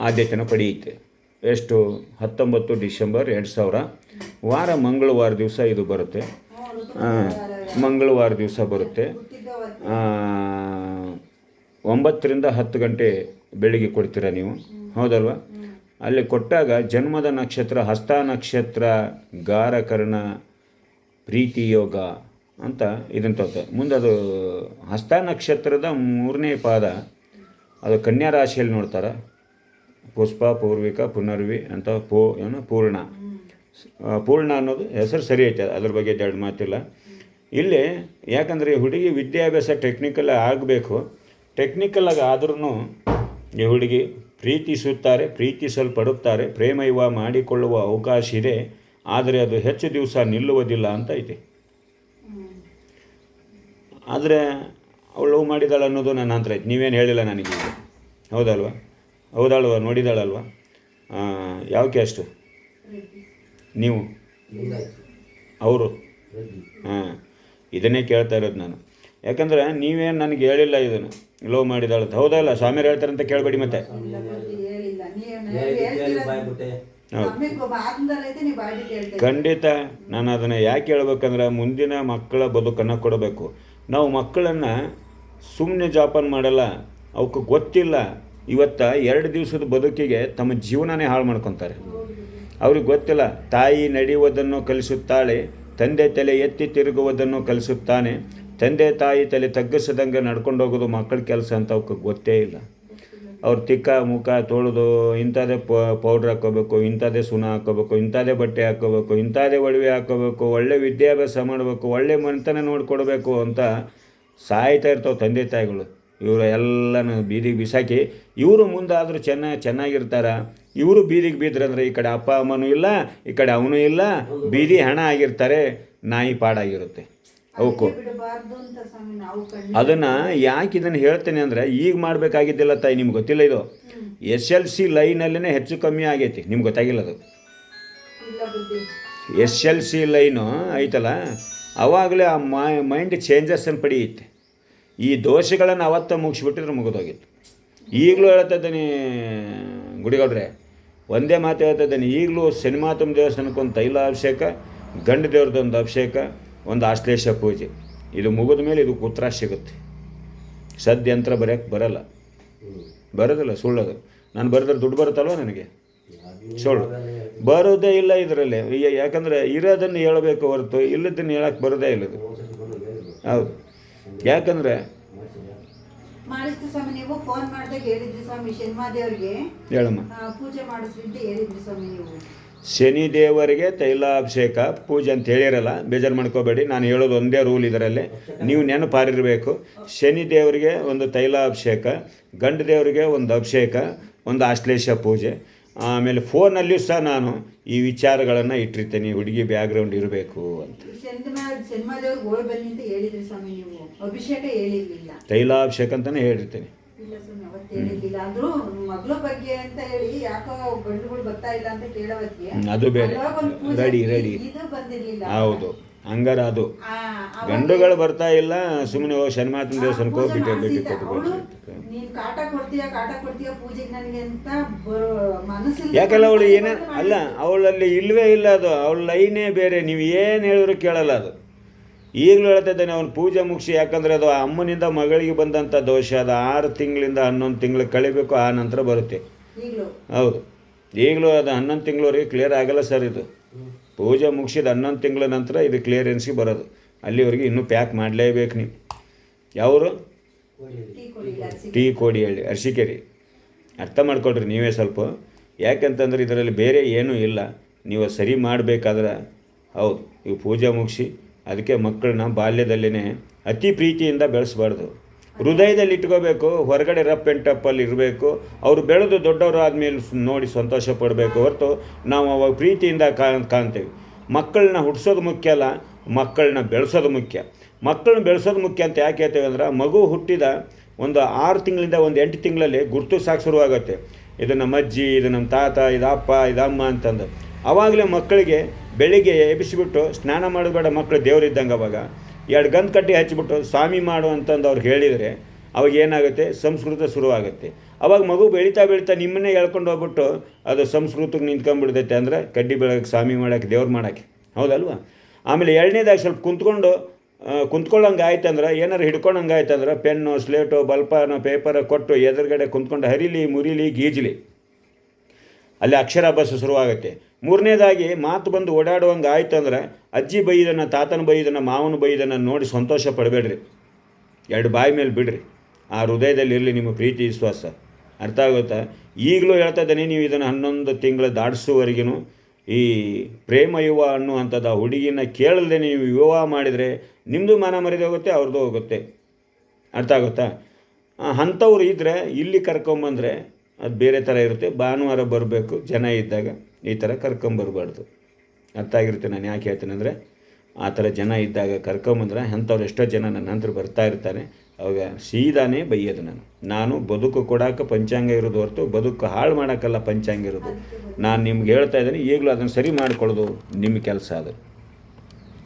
ಆದ್ಯತೆಯನ್ನು ಪಡೆಯುತ್ತೆ. ಎಷ್ಟು? 19 ಡಿಸೆಂಬರ್ 2000 ವಾರ ಮಂಗಳವಾರ ದಿವಸ ಇದು ಬರುತ್ತೆ. ಮಂಗಳವಾರ ದಿವಸ ಬರುತ್ತೆ. 9 ರಿಂದ 10 ಗಂಟೆ ಬೆಳಿಗ್ಗೆ ಕೊಡ್ತೀರಾ ನೀವು, ಹೌದಲ್ವ? ಅಲ್ಲಿ ಕೊಟ್ಟಾಗ ಜನ್ಮದ ನಕ್ಷತ್ರ ಹಸ್ತ ನಕ್ಷತ್ರ, ಗಾರಕರ್ಣ, ಪ್ರೀತಿ ಯೋಗ ಅಂತ ಇದನ್ನು ತಗೋತೆ. ಮುಂದೆ ಅದು ಹಸ್ತ ನಕ್ಷತ್ರದ 3ನೇ ಪಾದ, ಅದು ಕನ್ಯಾ ರಾಶಿಯಲ್ಲಿ ನೋಡ್ತಾರೆ. ಪುಷ್ಪ, ಪೂರ್ವಿಕ, ಪುನರ್ವಿ ಅಂತ ಪೂರ್ಣ ಪೂರ್ಣ ಅನ್ನೋದು ಹೆಸರು ಸರಿ ಐತೆ, ಅದ್ರ ಬಗ್ಗೆ ಎರಡು ಮಾತಿಲ್ಲ ಇಲ್ಲಿ. ಯಾಕಂದರೆ ಹುಡುಗಿ ವಿದ್ಯಾಭ್ಯಾಸ ಟೆಕ್ನಿಕಲ್ ಆಗಬೇಕು. ಟೆಕ್ನಿಕಲಾಗಿ ಆದ್ರೂ ಈ ಹುಡುಗಿ ಪ್ರೀತಿಸುತ್ತಾರೆ, ಪ್ರೀತಿಸಲ್ಪಡುತ್ತಾರೆ, ಪ್ರೇಮ ವಿವಾಹ ಮಾಡಿಕೊಳ್ಳುವ ಅವಕಾಶ ಇದೆ. ಆದರೆ ಅದು ಹೆಚ್ಚು ದಿವಸ ನಿಲ್ಲುವುದಿಲ್ಲ ಅಂತ ಐತೆ. ಆದರೆ ಅವಳು ಲವ್ ಮಾಡಿದಾಳೆ ಅನ್ನೋದು ನನ್ನ ಅಂತರ ಐತೆ. ನೀವೇನು ಹೇಳಿಲ್ಲ ನನಗೆ, ಹೌದಲ್ವ? ಹೌದಾಳುವ? ನೋಡಿದಾಳಲ್ವ? ಯಾವ ಕ್ಯಾಸ್ಟು ನೀವು? ಅವರು? ಇದನ್ನೇ ಕೇಳ್ತಾ ಇರೋದು ನಾನು. ಯಾಕಂದರೆ ನೀವೇನು ನನಗೆ ಹೇಳಿಲ್ಲ ಇದನ್ನು ಲವ್ ಮಾಡಿದಾಳಂತ. ಹೌದಲ್ಲ? ಸ್ವಾಮಿಯರು ಹೇಳ್ತಾರೆ ಅಂತ ಕೇಳಬೇಡಿ ಮತ್ತೆ. ಖಂಡಿತ ನಾನು ಅದನ್ನು ಯಾಕೆ ಹೇಳ್ಬೇಕಂದ್ರೆ ಮುಂದಿನ ಮಕ್ಕಳ ಬದುಕನ್ನು ಕೊಡಬೇಕು. ನಾವು ಮಕ್ಕಳನ್ನು ಸುಮ್ಮನೆ ಜೋಪಾನ ಮಾಡಲ್ಲ, ಅವಕ್ಕೆ ಗೊತ್ತಿಲ್ಲ. ಇವತ್ತು 2 ದಿವಸದ ಬದುಕಿಗೆ ತಮ್ಮ ಜೀವನನೇ ಹಾಳು ಮಾಡ್ಕೊತಾರೆ. ಅವ್ರಿಗೆ ಗೊತ್ತಿಲ್ಲ. ತಾಯಿ ನಡೆಯುವುದನ್ನು ಕಲಿಸುತ್ತಾಳೆ, ತಂದೆ ತಲೆ ಎತ್ತಿ ತಿರುಗುವುದನ್ನು ಕಲಿಸುತ್ತಾನೆ. ತಂದೆ ತಾಯಿ ತಲೆ ತಗ್ಗಿಸದಂಗೆ ನಡ್ಕೊಂಡು ಹೋಗೋದು ಮಕ್ಕಳ ಕೆಲಸ ಅಂತ ಅವಕ್ಕೆ ಗೊತ್ತೇ ಇಲ್ಲ. ಅವ್ರು ತಿಕ್ಕ ಮುಖ ತೊಳೆದು ಇಂಥದ್ದೇ ಪೌಡ್ರ್ ಹಾಕ್ಕೋಬೇಕು, ಇಂಥದ್ದೇ ಸುಣ್ಣ ಹಾಕ್ಕೋಬೇಕು, ಇಂಥದ್ದೇ ಬಟ್ಟೆ ಹಾಕ್ಕೋಬೇಕು, ಇಂಥದ್ದೇ ಒಡವೆ ಹಾಕ್ಕೋಬೇಕು, ಒಳ್ಳೆ ವಿದ್ಯಾಭ್ಯಾಸ ಮಾಡಬೇಕು, ಒಳ್ಳೆ ಮನೆತನ ನೋಡ್ಕೊಡ್ಬೇಕು ಅಂತ ಸಾಯ್ತಾ ಇರ್ತಾವೆ ತಂದೆ ತಾಯಿಗಳು. ಇವರು ಎಲ್ಲನೂ ಬೀದಿಗೆ ಬಿಸಾಕಿ ಇವರು ಮುಂದಾದರೂ ಚೆನ್ನಾಗಿರ್ತಾರೆ. ಇವರು ಬೀದಿಗೆ ಬಿದ್ರಂದ್ರೆ ಈ ಕಡೆ ಅಪ್ಪ ಅಮ್ಮನೂ ಇಲ್ಲ, ಈ ಕಡೆ ಅವನೂ ಇಲ್ಲ, ಬೀದಿ ಹಣ ಆಗಿರ್ತಾರೆ, ನಾಯಿ ಪಾಡಾಗಿರುತ್ತೆ ಅವಕ್ಕೂ. ಅದನ್ನು ಯಾಕೆ ಇದನ್ನು ಹೇಳ್ತೇನೆ ಅಂದರೆ, ಈಗ ಮಾಡಬೇಕಾಗಿದ್ದಿಲ್ಲ ತಾಯಿ, ನಿಮ್ಗೆ ಗೊತ್ತಿಲ್ಲ. ಇದು SLC ಲೈನಲ್ಲೇ ಹೆಚ್ಚು ಕಮ್ಮಿ ಆಗೈತಿ, ನಿಮ್ಗೆ ಗೊತ್ತಾಗಿಲ್ಲ. ಅದು SLC ಲೈನು ಐತಲ್ಲ, ಅವಾಗಲೇ ಆ ಮೈಂಡ್ ಚೇಂಜಸ್ಸನ್ನು ಪಡೆಯುತ್ತೆ. ಈ ದೋಷಗಳನ್ನು ಅವತ್ತ ಮುಗಿಸ್ಬಿಟ್ಟಿದ್ರೆ ಮುಗಿದೋಗಿತ್ತು. ಈಗಲೂ ಹೇಳ್ತಿದ್ದೇನೆ ಗುಡಿಗೌಡ್ರೆ, ಒಂದೇ ಮಾತು ಹೇಳ್ತಿದ್ದೇನೆ. ಈಗಲೂ ಶನಿಮಾತಮ್ಮ ದೇವಸ್ಥಾನಕ್ಕೊಂದು ತೈಲಾಭಿಷೇಕ, ಗಂಡು ದೇವ್ರದ್ದೊಂದು ಅಭಿಷೇಕ, ಒಂದು ಆಶ್ಲೇಷ ಪೂಜೆ, ಇದು ಮುಗಿದ ಮೇಲೆ ಇದಕ್ಕೆ ಉತ್ತರ ಸಿಗುತ್ತೆ. ಸದ್ಯಂತ್ರ ಬರೆಯೋಕ್ಕೆ ಬರೋದಿಲ್ಲ, ಸುಳ್ಳದು. ನಾನು ಬರೆದ್ರೆ ದುಡ್ಡು ಬರುತ್ತಲ್ವ ನನಗೆ? ಸುಳ್ಳು ಬರೋದೇ ಇಲ್ಲ ಇದರಲ್ಲಿ. ಯಾಕಂದರೆ ಇರೋದನ್ನು ಹೇಳಬೇಕು ಹೊರತು ಇಲ್ಲದನ್ನು ಹೇಳಕ್ಕೆ ಬರೋದೇ ಇಲ್ಲದು. ಹೌದು. ಯಾಕಂದರೆ ನೀವು ಫೋನ್ ಮಾಡಿದಾಗ ಹೇಳಿದ್ರಿ ಸ್ವಾಮಿ, ಶನಿಮಾದೇವರಿಗೆ ಹೇಳಮ್ಮ ಪೂಜೆ ಮಾಡಿಸ್ರಿ ಅಂತ ಹೇಳಿದ್ರಿ ಸ್ವಾಮಿ ನೀವು. ಶನಿದೇವರಿಗೆ ತೈಲಾಭಿಷೇಕ ಪೂಜೆ ಅಂತ ಹೇಳಿರಲ್ಲ, ಬೇಜಾರು ಮಾಡ್ಕೋಬೇಡಿ. ನಾನು ಹೇಳೋದು ಒಂದೇ ರೂಲ್ ಇದರಲ್ಲಿ, ನೀವು ನೆನಪಾರಿರಬೇಕು. ಶನಿದೇವರಿಗೆ ಒಂದು ತೈಲಾಭಿಷೇಕ, ಗಂಡು ದೇವರಿಗೆ ಒಂದು ಅಭಿಷೇಕ, ಒಂದು ಆಶ್ಲೇಷ ಪೂಜೆ. ಆಮೇಲೆ ಫೋನಲ್ಲಿ ಸಹ ನಾನು ಈ ವಿಚಾರಗಳನ್ನು ಇಟ್ಟಿರ್ತೇನೆ, ಹುಡುಗಿ ಬ್ಯಾಕ್ಗ್ರೌಂಡ್ ಇರಬೇಕು ಅಂತ. ತೈಲಾಭಿಷೇಕ ಅಂತಲೇ ಹೇಳಿರ್ತೇನೆ. ಅದು ಬೇರೆ, ರೆಡಿ. ಹೌದು, ಹಂಗಾರ ಅದು ಗಂಡುಗಳು ಬರ್ತಾ ಇಲ್ಲ, ಸುಮ್ಮನೆ ಹೋಗಿ ಶನಿಮಾತನ ದೇವಸ್ಥಾನಕ್ಕೆ ಹೋಗ್ಬಿಟ್ಟೆ ಭೇಟಿ ಕೊಟ್ಟು. ಯಾಕಲ್ಲ ಅವಳು ಏನೇ ಅಲ್ಲ, ಅವಳಲ್ಲಿ ಇಲ್ಲವೇ ಇಲ್ಲ, ಅದು ಅವಳ ಲೈನೇ ಬೇರೆ. ನೀವು ಏನು ಹೇಳಿದ್ರು ಕೇಳಲ್ಲ ಅದು. ಈಗಲೂ ಹೇಳ್ತಾ ಇದ್ದಾನೆ, ಅವನು ಪೂಜೆ ಮುಗಿಸಿ. ಯಾಕಂದರೆ ಅದು ಅಮ್ಮನಿಂದ ಮಗಳಿಗೆ ಬಂದಂಥ ದೋಷ, ಅದು 6 ತಿಂಗಳಿಂದ 11 ತಿಂಗಳು ಕಳಿಬೇಕು, ಆ ನಂತರ ಬರುತ್ತೆ. ಹೌದು, ಈಗಲೂ ಅದು 11 ತಿಂಗಳವರೆಗೆ ಕ್ಲಿಯರ್ ಆಗಲ್ಲ ಸರ್. ಇದು ಪೂಜೆ ಮುಗಿಸಿದ 11 ತಿಂಗಳ ನಂತರ ಇದು ಕ್ಲಿಯರೆನ್ಸಿಗೆ ಬರೋದು. ಅಲ್ಲಿವರೆಗೆ ಇನ್ನೂ ಪ್ಯಾಕ್ ಮಾಡಲೇಬೇಕು ನೀವು. ಯಾವರು? ಟೀ ಕೋಡಿಹಳ್ಳಿ, ಅರಸೀಕೆರೆ. ಅರ್ಥ ಮಾಡ್ಕೊಳ್ರಿ ನೀವೇ ಸ್ವಲ್ಪ. ಯಾಕಂತಂದ್ರೆ ಇದರಲ್ಲಿ ಬೇರೆ ಏನೂ ಇಲ್ಲ. ನೀವು ಸರಿ ಮಾಡಬೇಕಾದ್ರೆ ಹೌದು, ಇವು ಪೂಜೆ ಮುಗಿಸಿ. ಅದಕ್ಕೆ ಮಕ್ಕಳನ್ನ ಬಾಲ್ಯದಲ್ಲೇ ಅತಿ ಪ್ರೀತಿಯಿಂದ ಬೆಳೆಸಬಾರ್ದು, ಹೃದಯದಲ್ಲಿ ಇಟ್ಕೋಬೇಕು. ಹೊರಗಡೆ ರಫ್ ಆ್ಯಂಡ್ ಟಪ್ಪಲ್ಲಿ ಇರಬೇಕು. ಅವರು ಬೆಳೆದು ದೊಡ್ಡವರು ಆದಮೇಲೆ ನೋಡಿ ಸಂತೋಷ ಪಡಬೇಕು ಹೊರತು ನಾವು ಅವಾಗ ಪ್ರೀತಿಯಿಂದ ಕಾಣ್ತೇವೆ. ಮಕ್ಕಳನ್ನ ಹುಟ್ಟಿಸೋದು ಮುಖ್ಯ ಅಲ್ಲ, ಮಕ್ಕಳನ್ನ ಬೆಳೆಸೋದು ಮುಖ್ಯ. ಮಕ್ಕಳನ್ನ ಬೆಳೆಸೋದು ಮುಖ್ಯ ಅಂತ ಯಾಕೆ ಹೇಳ್ತೇವೆ ಅಂದ್ರೆ, ಮಗು ಹುಟ್ಟಿದ ಒಂದು 6 ತಿಂಗಳಿಂದ ಒಂದು 8 ತಿಂಗಳಲ್ಲಿ ಗುರ್ತು ಸಾಕು ಶುರುವಾಗುತ್ತೆ. ಇದು ನಮ್ಮ ಅಜ್ಜಿ, ಇದು ನಮ್ಮ ತಾತ, ಇದು ಅಪ್ಪ, ಇದು ಅಮ್ಮ ಅಂತಂದು. ಆವಾಗಲೇ ಮಕ್ಕಳಿಗೆ ಬೆಳಿಗ್ಗೆ ಎಬ್ಬಿಸಿಬಿಟ್ಟು ಸ್ನಾನ ಮಾಡಬೇಡ, ಮಕ್ಕಳು ದೇವರಿದ್ದಂಗೆ. ಅವಾಗ 2 ಗಂಧು ಕಟ್ಟಿ ಹಚ್ಚಿಬಿಟ್ಟು ಸ್ವಾಮಿ ಮಾಡು ಅಂತಂದು ಅವ್ರು ಹೇಳಿದರೆ ಅವಾಗ ಏನಾಗುತ್ತೆ, ಸಂಸ್ಕೃತ ಶುರುವಾಗುತ್ತೆ. ಅವಾಗ ಮಗು ಬೆಳೀತಾ ಬೆಳೀತಾ ನಿಮ್ಮನ್ನೇ ಹೇಳ್ಕೊಂಡು ಹೋಗ್ಬಿಟ್ಟು ಅದು ಸಂಸ್ಕೃತಿಗೆ ನಿಂತ್ಕೊಂಡ್ಬಿಡ್ತೈತೆ ಅಂದರೆ ಕಡ್ಡಿ ಬೆಳಗ್ಗೆ ಸ್ವಾಮಿ ಮಾಡೋಕ್ಕೆ ದೇವ್ರು ಮಾಡೋಕ್ಕೆ, ಹೌದಲ್ವ? ಆಮೇಲೆ ಎರಡನೇದಾಗಿ ಸ್ವಲ್ಪ ಕುಂತ್ಕೊಳ್ಳೋಂಗೆ ಆಯ್ತಂದ್ರೆ, ಏನಾರು ಹಿಡ್ಕೊಂಡಂಗೆ ಆಯ್ತಂದ್ರೆ ಪೆನ್ನು, ಸ್ಲೇಟು, ಬಲ್ಪನ, ಪೇಪರ ಕೊಟ್ಟು ಎದುರುಗಡೆ ಕುಂತ್ಕೊಂಡು ಹರಿಲಿ ಮುರಿಲಿ ಗೀಜಲಿ, ಅಲ್ಲಿ ಅಕ್ಷರಾಭ್ಯಾಸ ಶುರುವಾಗುತ್ತೆ. ಮೂರನೇದಾಗಿ ಮಾತು ಬಂದು ಓಡಾಡುವಂಗೆ ಆಯ್ತು ಅಂದರೆ ಅಜ್ಜಿ ಬೈದನ್ನು, ತಾತನ ಬೈದನ್ನು, ಮಾವನ ಬೈದನ್ನು ನೋಡಿ ಸಂತೋಷ ಪಡಬೇಡ್ರಿ, ಎರಡು ಬಾಯಿ ಮೇಲೆ ಬಿಡ್ರಿ. ಆ ಹೃದಯದಲ್ಲಿ ಇರಲಿ ನಿಮ್ಮ ಪ್ರೀತಿ ವಿಶ್ವಾಸ. ಅರ್ಥ ಆಗುತ್ತಾ? ಈಗಲೂ ಹೇಳ್ತಾ ಇದ್ದೇನೆ, ನೀವು ಇದನ್ನು 11 ತಿಂಗಳು ದಾಟಿಸುವವರೆಗೂ ಈ ಪ್ರೇಮ ಯುವ ಅನ್ನುವಂಥದ್ದು ಆ ಹುಡುಗಿನ ಕೇಳದೆ ನೀವು ವಿವಾಹ ಮಾಡಿದರೆ ನಿಮ್ಮದು ಮಾನ ಮರ್ಯಾದೆ ಹೋಗುತ್ತೆ, ಅವ್ರದ್ದು ಹೋಗುತ್ತೆ. ಅರ್ಥ ಆಗುತ್ತಾ? ಅಂಥವ್ರು ಇದ್ದರೆ ಇಲ್ಲಿ ಕರ್ಕೊಂಬಂದರೆ ಅದು ಬೇರೆ ಥರ ಇರುತ್ತೆ. ಭಾನುವಾರ ಬರಬೇಕು, ಜನ ಇದ್ದಾಗ ಈ ಥರ ಕರ್ಕೊಂಬರ್ಬಾರ್ದು. ಅರ್ಥ ಆಗಿರುತ್ತೆ ನಾನು ಯಾಕೆ ಹೇಳ್ತೀನಿ ಅಂದರೆ, ಆ ಥರ ಜನ ಇದ್ದಾಗ ಕರ್ಕೊಂಬಂದ್ರೆ ಅಂಥವ್ರು ಎಷ್ಟೋ ಜನ ನನ್ನ ಹತ್ರ ಬರ್ತಾ ಇರ್ತಾರೆ. ಅವಾಗ ಸೀದಾನೇ ಬೈಯೋದು ನಾನು ಬದುಕು ಕೊಡೋಕೆ ಪಂಚಾಂಗ ಇರೋದು ಹೊರತು ಬದುಕು ಹಾಳು ಮಾಡೋಕ್ಕಲ್ಲ ಪಂಚಾಂಗ ಇರೋದು. ನಾನು ನಿಮ್ಗೆ ಹೇಳ್ತಾ ಇದ್ದೀನಿ, ಈಗಲೂ ಅದನ್ನು ಸರಿ ಮಾಡ್ಕೊಳ್ಳೋದು ನಿಮ್ಮ ಕೆಲಸ ಅದು.